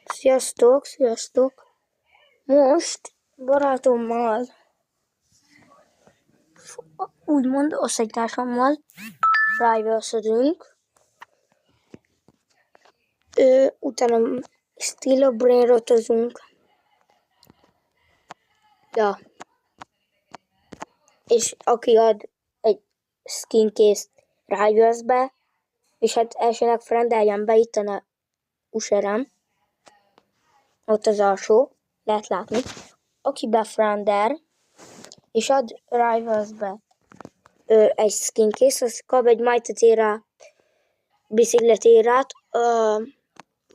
Sziasztok, sziasztok! Most barátommal, úgymond osztálytársammal Rivals-özünk. Utána Steel Brain-rotozunk. Ja. És aki ad egy skin case-t Rivals-be, és hát elsőnek frendeljen be itt a userem. Ott az alsó, lehet látni. Aki befrender, és ad Rivals-be egy skin case, az kap egy Majtetére bicikletérát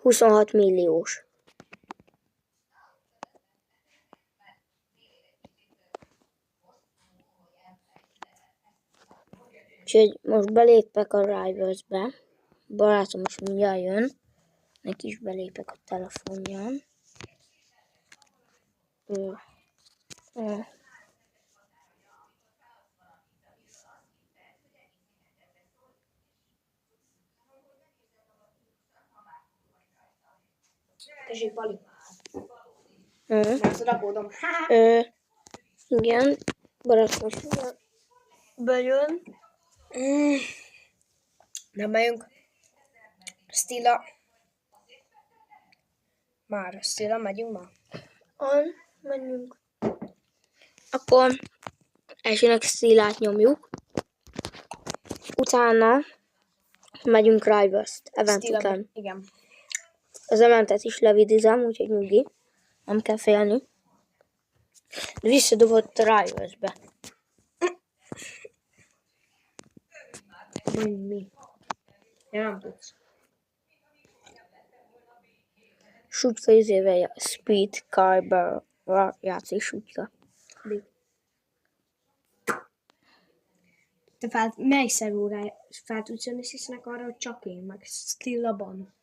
26 milliós. Úgyhogy most belépek a Rivals-be. Barátom is mindjárt jön. Neki is belépek a telefonján. Tessék, Pali. Rakódom. Igen, barátom is bejön. Nem megyünk. Stila. Stila, megyünk már. Menjünk. Akkor elsőnek Stilát nyomjuk. Utána megyünk Rivals-t, event után. Igen. Az eventet is levidizem, úgyhogy nyugi. Nem kell félni. De visszadobott a Rivals-be. Mi? Ja, nem tudsz. Sutyka izével Speed Carber játszik Sutyka. Te mely szervóra fel tudsz jönni, hisznek arra, hogy csak én, meg Stila-ban.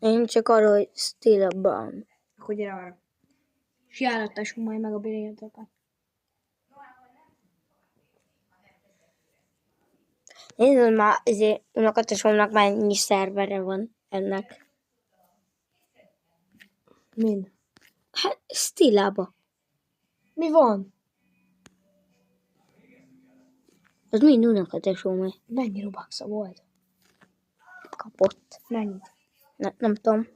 Én csak arra, hogy Stila-ban. Akkor gyere arra. És járattassunk majd meg a billeteket. Nézd már, unokatosomnak már ennyi szervere van ennek. Min? Hát, Stilába. Mi van? Az mind unokatosomé. Mennyi Robuxa volt? Kapott. Mennyit? Nem tudom.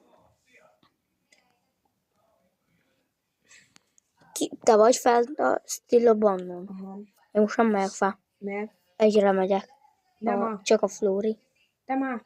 Te vagy fel a Stila-bannon? Aha. Én most nem megyek fel. Miért? Egyre megyek. De már. Csak a Flóri. De már.